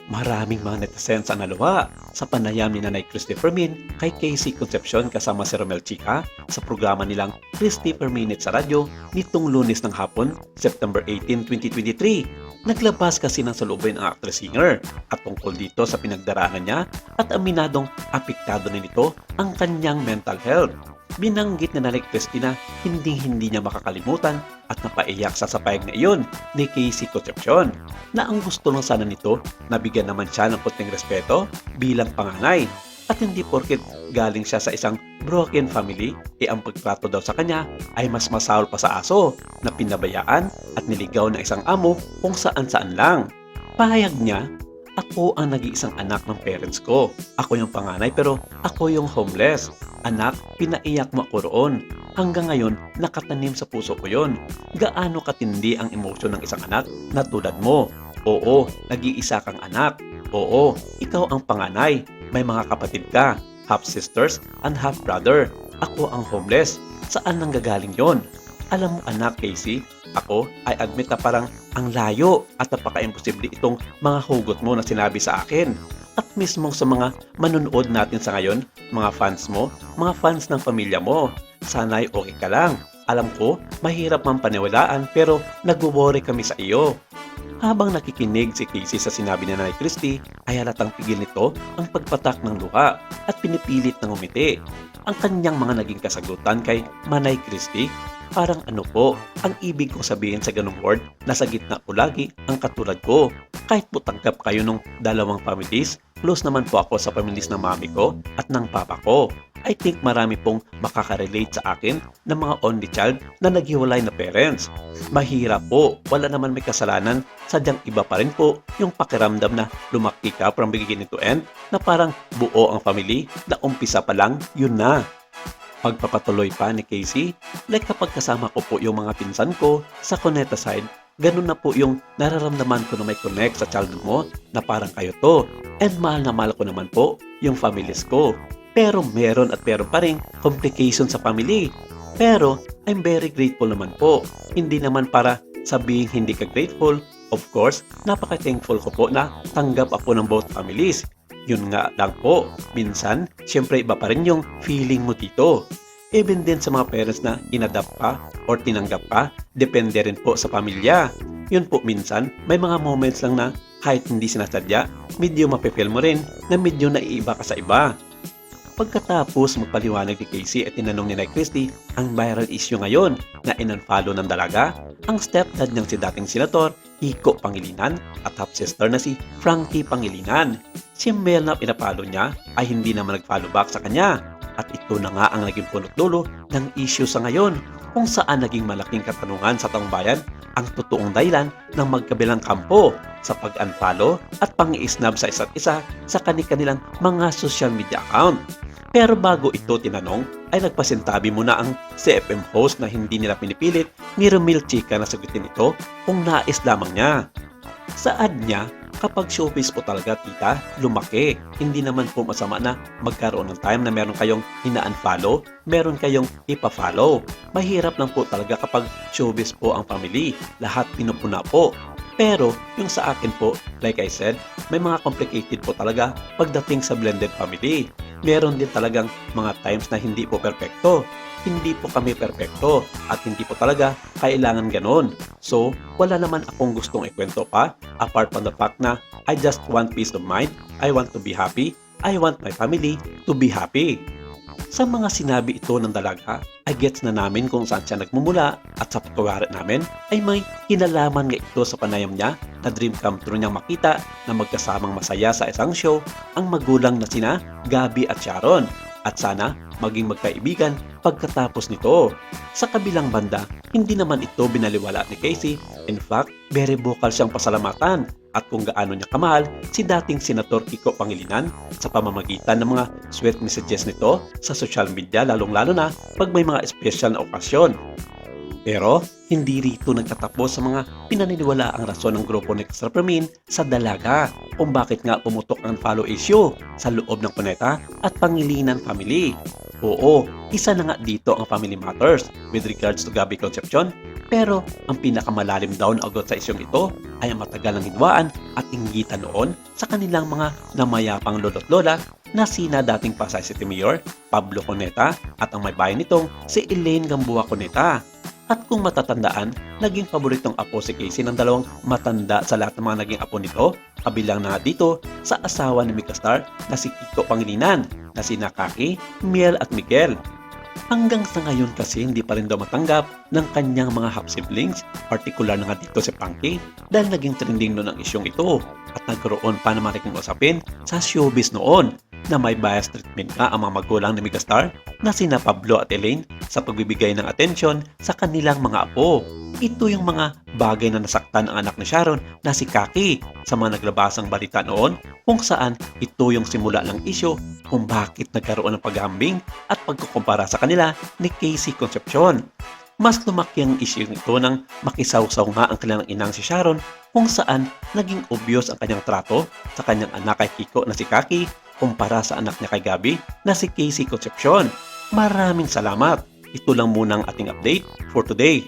Maraming mga netizens ang naluha sa panayam ni Nanay Christy Fermin kay Casey Concepcion kasama si Romel Chica sa programa nilang Christy Per Minute sa radyo nitong Lunes ng hapon, September 18, 2023. Naglabas kasi ng salubin ang actress-singer at tungkol dito sa pinagdaraanan niya at aminadong apektado na nito ang kanyang mental health. Binanggit na Nanay Christy na hindi niya makakalimutan at napaiyak sa payag na iyon ni Casey Concepcion na ang gusto lang sana nito na bigyan naman siya ng konting respeto bilang panganay at hindi porket galing siya sa isang broken family ang pagtrato daw sa kanya ay mas masahol pa sa aso na pinabayaan at niligaw ng isang amo kung saan-saan lang. Pahayag niya, ako ang nag-iisang anak ng parents ko. Ako yung panganay pero ako yung homeless. Anak, pinaiyak mo ako roon. Hanggang ngayon, nakatanim sa puso ko yon. Gaano katindi ang emosyon ng isang anak na tulad mo? Oo, nag-iisa kang anak. Oo, ikaw ang panganay. May mga kapatid ka, half sisters and half brother. Ako ang homeless. Saan nanggagaling yon? Alam mo anak, Casey, ako ay admit na parang ang layo at napaka-imposible itong mga hugot mo na sinabi sa akin. At mismo sa mga manunood natin sa ngayon, mga fans mo, mga fans ng pamilya mo, sana'y okay ka lang. Alam ko, mahirap man paniwalaan pero nagwo-worry kami sa iyo. Habang nakikinig si Casey sa sinabi ni Nanay Christy, ay halatang pigil nito ang pagpatak ng luha at pinipilit ng umiti. Ang kanyang mga naging kasagutan kay Manay Christy, parang ano po, ang ibig ko sabihin sa ganung word, nasa gitna po lagi ang katulad ko. Kahit po tanggap kayo ng dalawang families, close naman po ako sa families ng mami ko at ng papa ko. I think marami pong makaka-relate sa akin ng mga only child na naghiwalay na parents. Mahirap po, wala naman may kasalanan, sadyang iba pa rin po yung pakiramdam na lumaki ka from beginning to end na parang buo ang family na umpisa pa lang, yun na. Pagpapatuloy pa ni Casey, like kapag kasama ko po yung mga pinsan ko sa Cuneta side, ganun na po yung nararamdaman ko na may connect sa childhood mo na parang kayo to. And mahal na mahal ko naman po yung families ko. Pero meron at meron pa rin complication sa family. Pero I'm very grateful naman po. Hindi naman para sabihin hindi ka grateful. Of course, napaka-thankful ko po na tanggap ako ng both families. Yun nga lang po, minsan, syempre iba pa rin yung feeling mo dito. Even din sa mga parents na inadapt ka or tinanggap ka, depende rin po sa pamilya. Yun po minsan, may mga moments lang na kahit hindi sinasadya, medyo mapipil mo rin na medyo naiiba ka sa iba. Pagkatapos magpaliwanag ni Casey at tinanong ni Nanay Christy ang viral issue ngayon na in-unfollow ng dalaga, ang stepdad niyang si dating senator Kiko Pangilinan at half-sister na si Frankie Pangilinan. Si Mel na pinapalo niya ay hindi naman nag-follow back sa kanya at ito na nga ang naging punot dulo ng issue sa ngayon kung saan naging malaking katanungan sa taong bayan ang totoong dahilan ng magkabilang kampo sa pag-unfollow at pang-i-snub sa isa't isa sa kanilang mga social media account. Pero bago ito tinanong, ay nagpasintabi muna ang CFM host na hindi nila pinipilit ni Romel Chica na sagutin ito kung nais lamang niya. Saad niya, kapag showbiz po talaga tita, lumaki. Hindi naman po masama na magkaroon ng time na meron kayong ina-unfollow, meron kayong ipa-follow. Mahirap lang po talaga kapag showbiz po ang family. Lahat pinupuna po. Pero yung sa akin po, like I said, may mga complicated po talaga pagdating sa blended family. Meron din talagang mga times na hindi po perpekto. Hindi po kami perpekto at hindi po talaga kailangan ganon. So, wala naman akong gustong ikwento pa apart from the fact na I just want peace of mind, I want to be happy, I want my family to be happy. Sa mga sinabi ito ng dalaga, ay gets na namin kung saan siya nagmumula at sa pagkawari namin ay may kinalaman nga ito sa panayam niya na dream come true niyang makita na magkasamang masaya sa isang show ang magulang na sina Gabi at Sharon at sana maging magkaibigan pagkatapos nito. Sa kabilang banda, hindi naman ito binaliwala ni Casey. In fact, very vocal siyang pasalamatan at kung gaano niya kamahal si dating Senator Kiko Pangilinan sa pamamagitan ng mga sweet messages nito sa social media lalong-lalo na pag may mga special na okasyon. Pero, hindi rito nagtatapos sa mga pinaniniwala ang rason ng grupo ni Extra Permin sa dalaga kung bakit nga pumutok ang follow issue sa loob ng Cuneta at Pangilinan family. Oo, isa na nga dito ang Family Matters with regards to Gabby Concepcion. Pero ang pinakamalalim daw na ugot sa isyong ito ay ang matagal ng hidwaan at inggitan noon sa kanilang mga namayapang lolo't lola na sina dating Pasay City Mayor Pablo Cuneta at ang may bahay nitong si Elaine Gamboa Cuneta. At kung matatandaan, naging paboritong apo si Casey ng dalawang matanda sa lahat ng mga naging apo nito, kabilang na dito sa asawa ni Megastar na si Kiko Pangilinan na sina Kaki, Miel at Miguel. Hanggang sa ngayon kasi hindi pa rin daw matanggap ng kanyang mga half-siblings, partikular na nga dito si Punky dahil naging trending noon ang isyong ito at nagkaroon pa naman naging usapin sa showbiz noon na may bias treatment nga ang mga magulang ni Megastar na sina Pablo at Elaine sa pagbibigay ng atensyon sa kanilang mga apo. Ito yung mga bagay na nasaktan ang anak ni Sharon na si Kaki sa mga naglabasang balita noon kung saan ito yung simula ng isyo kung bakit nagkaroon ng paghambing at pagkukumpara sa kanila ni Casey Concepcion. Mas lumaki ang isyu nito nang makisawsaw nga ang kanilang inang si Sharon kung saan naging obvious ang kanyang trato sa kanyang anak kay Kiko na si Kaki kumpara sa anak niya kay Gabby na si Casey Concepcion. Maraming salamat! Ito lang muna ang ating update for today.